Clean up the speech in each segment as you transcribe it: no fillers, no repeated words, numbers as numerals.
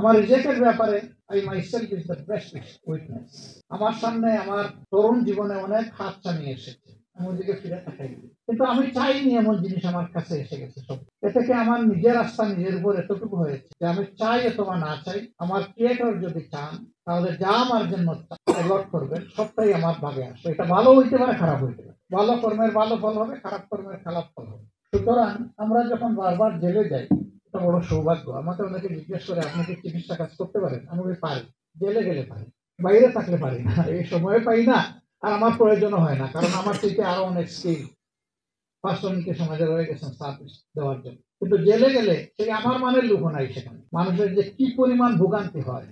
আমার রিজেক্টের ব্যাপারে I myself is the best witness. আমার সামনে আমার তরুণ জীবনে অনেক হাতছানি এসেছে, আমি ওদিকে ফিরে তাকাই, কিন্তু আমি চাইনি এমন জিনিস আমার কাছে এসে গেছে সব। এ থেকে আমার নিজের আস্থা নিজের উপর এতটুকু হয়েছে যে আমি চাই অথবা না চাই, আমার ক্রিয়েটর যদি চান তাহলে যা আমার জন্য অ্যালট করবেন সবটাই আমার ভাগে আসবে। এটা ভালো হইতে পারে, খারাপ হইতে পারে। ভালো কর্মের ভালো ফল হবে, খারাপ কর্মের খারাপ ফল হবে। সুতরাং আমরা যখন বারবার জেলে যাই, এটা বড় সৌভাগ্য। আমাকে অনেকে জিজ্ঞেস করে আপনি কি চিকিৎসা কাজ করতে পারেন? আমি পারি, জেলে গেলে পারি, বাইরে থাকলে পারি না, এই সময় পাই না, আর আমার প্রয়োজনও হয় না, কারণ আমার থেকে আরো অনেক স্কিল পাঁচজনকে সমাজে রয়ে গেছেন সার্ভিস দেওয়ার জন্য। কিন্তু জেলে গেলে সেই আমার মানের লোক নাই সেখানে। মানুষের যে কি পরিমাণ ভোগান্তি হয়,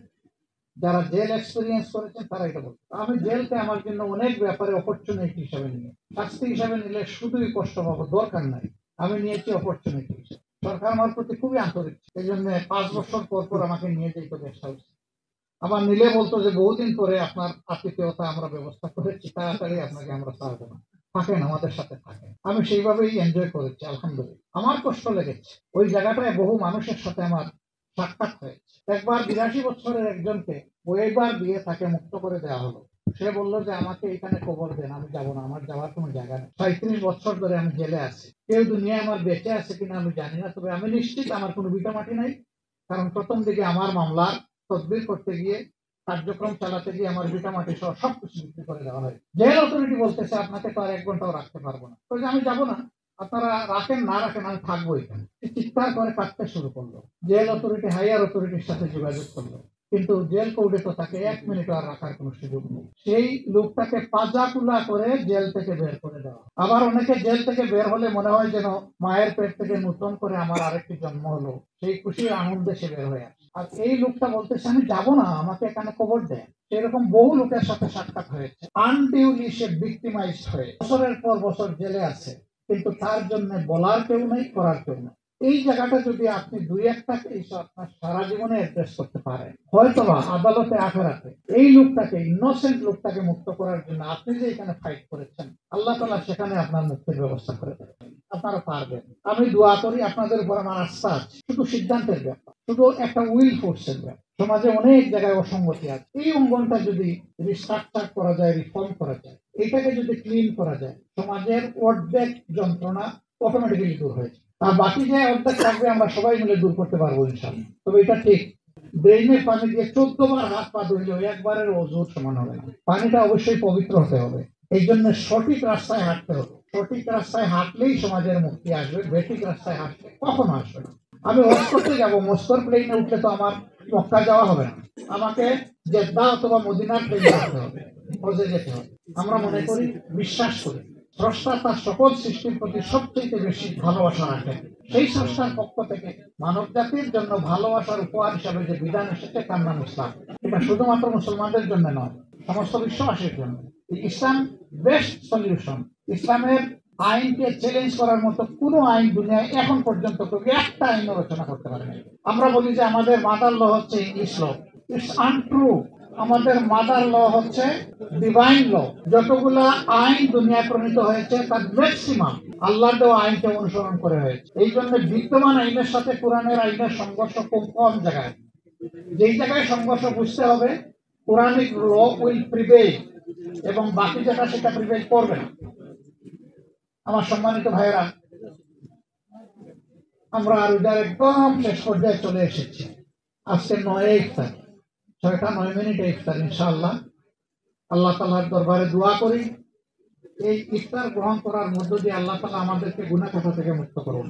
যারা জেল এক্সপিরিয়েন্স করেছেন তারা এটা বলছে। আমি জেলকে আমার জন্য অনেক ব্যাপারে অপরচুনিটি হিসাবে নিয়ে, শাস্তি হিসাবে নিলে শুধুই কষ্ট পাবো, দরকার নাই। আমি নিয়েছি অপরচুনিটি হিসেবে। সরকার আমার প্রতি খুবই আন্তরিক, এই জন্য 5 বছর পর পর আমাকে নিয়ে যেত গেস্ট হাউস। আবার নিলে বলতো যে বহুদিন পরে আপনার আতিথেয়তা আমরা ব্যবস্থা করেছি, তাড়াতাড়ি আপনাকে আমরা ছাড়বো না, থাকেন আমাদের সাথে থাকেন। আমি সেইভাবেই এনজয় করেছি, আলহামদুলিল্লাহ। আমার কষ্ট লেগেছে, ওই জায়গাটায় বহু মানুষের সাথে আমার সাক্ষাৎ হয়েছে। একবার 82 বছরের একজনকে ওয়েবার দিয়ে তাকে মুক্ত করে দেওয়া হলো। সে বললো যে আমাকে এখানে কবর দেন, আমি যাবো না, আমার যাওয়ার কোনো জায়গা নেই। 37 বছর ধরে আমি জেলে আছি, কেউ দুনিয়ায় আমার বেঁচে আছে কিনা আমি জানি না, তবে আমি নিশ্চিত আমার কোনো ভিটা মাটি নাই। কারণ প্রথম দিকে আমার মামলার তদবির করতে গিয়ে, কার্যক্রম চালাতে গিয়ে আমার ভিটা মাটি সহ সবকিছু বিক্রি করে দেওয়া হয়। জেল অথরিটি বলতেছে আপনাকে তো আর 1 ঘন্টাও রাখতে পারবো না। তো আমি যাবো না, আপনারা রাখেন না রাখেন, আমি থাকবো এখানে। চিৎকার করে কাঁদতে শুরু করলো। জেল অথরিটি হাইয়ার অথরিটির সাথে যোগাযোগ করলো, কিন্তু জেল কোর্টে তো তাকে 1 মিনিট আর রাখার কোনো সুযোগ নেই। সেই লোকটাকে পাজাকুলা করে জেল থেকে বের করে দেওয়া। আবার অনেকে জেল থেকে বের হলে মনে হয় যেন মায়ের পেট থেকে নতুন করে আমার আরেকটি জন্ম হলো, সেই খুশির আনন্দে সে বের হয়ে আসে। আর এই লোকটা বলতেছে আমি যাবো না, আমাকে এখানে কবর দেয়। এরকম বহু লোকের সাথে সাক্ষাৎ হয়েছে। আনডিউলি সে ভিক্টিমাইজড হয়ে বছরের পর বছর জেলে আছে, কিন্তু তার জন্য বলার কেউ নেই, করার কেউ নেই। এই জায়গাটা যদি আপনি 2-1টা কেস আপনার সারা জীবনে অ্যাড্রেস করতে পারেন, হয়তোবা আদালতে আখেরাতে এই লোকটাকে, ইনোসেন্ট লোকটাকে মুক্ত করার জন্য আপনি যে এখানে ফাইট করেছেন, আল্লাহ তাআলা সেখানে আপনার মুক্তির ব্যবস্থা করে দেবেন। আপনারা পারবেন। আমি দোয়া করি, আপনাদের উপর আমার আস্থা আছে। শুধু সিদ্ধান্তের ব্যাপার, শুধু একটা উইল ফোর্সের ব্যাপার। সমাজে অনেক জায়গায় অসঙ্গতি আছে, এই অঙ্গনটা যদি রিস্ট্রাকচার করা যায়, রিফর্ম করা যায়, এটাকে যদি ক্লিন করা যায়, সমাজের অর্ধেক যন্ত্রণা অটোমেটিক্যালি দূর হয়েছে। আর বাকি যে অর্ধেক থাকবে আমরা সবাই মিলে দূর করতে পারবো ইনশাআল্লাহ। তবে এটা ঠিক, ব্রেইনে পানি দিয়ে 14 বার হাত পা ধুইলেও একবারের ওজুর সমান হবে না। পানিটা অবশ্যই পবিত্র হতে হবে। এই জন্য সঠিক রাস্তায় হাঁটতে হবে। সঠিক রাস্তায় হাঁটলেই সমাজের মুক্তি আসবে, বেঠিক রাস্তায় হাঁটলে কখনো আসবে না। আমি হজ করতে যাবো, মস্কোর প্লেনে উঠলে তো আমার মক্কা যাওয়া হবে না, আমাকে জেদ্দা অথবা মদিনার প্লেনে উঠতে হবে, হজে যেতে হবে। আমরা মনে করি, বিশ্বাস করি, স্রষ্টা তার সকল সৃষ্টির প্রতি সবচেয়ে বেশি ভালোবাসা রাখেন। সেই স্রষ্টার পক্ষ থেকে মানব জাতির জন্য ভালোবাসার উপহার হিসাবে যে বিধান এসেছে তার নাম ইসলাম। এটা শুধুমাত্র মুসলমানদের জন্য নয়, সমস্ত বিশ্ববাসীর জন্য। ইসলাম বেস্ট সলিউশন। ইসলামের আইনকে চ্যালেঞ্জ করার মতো কোন আইন দুনিয়ায় এখন পর্যন্ত কেউ একটা আইন রচনা করতে পারে না। আমরা বলি যে আমাদের মাদার ল হচ্ছে ইংলিশ ল, ইটস আনট্রু। আমাদের মাদার ল হচ্ছে ডিভাইন ল। যতগুলা আইন দুনিয়ায় প্রণীত হয়েছে তার ম্যাক্সিমাম আল্লাহর দেওয়া আইনকে অনুসরণ করে হয়েছে। এই জন্য বিদ্যমান আইনের সাথে কোরআনের আইনের সংঘর্ষ খুব কম জায়গায়। যেই জায়গায় সংঘর্ষ বুঝতে হবে, কোরআনিক ল উইল প্রিভেইল, এবং বাকি যেটা সেটা প্রিভেইল করবে না। আমার সম্মানিত ভাইয়েরা, আমরা আর ওইটার একদম শেষ পর্যায়ে চলে এসেছি। আজকে 9 ইফতার, 6টা 9 মিনিটে ইফতার। ইনশাআল্লাহ আল্লাহ তাআলার দরবারে দোয়া করি, এই ইফতার গ্রহণ করার মধ্য দিয়ে আল্লাহ তাআলা আমাদেরকে গুনাহ থেকে মুক্ত করুন।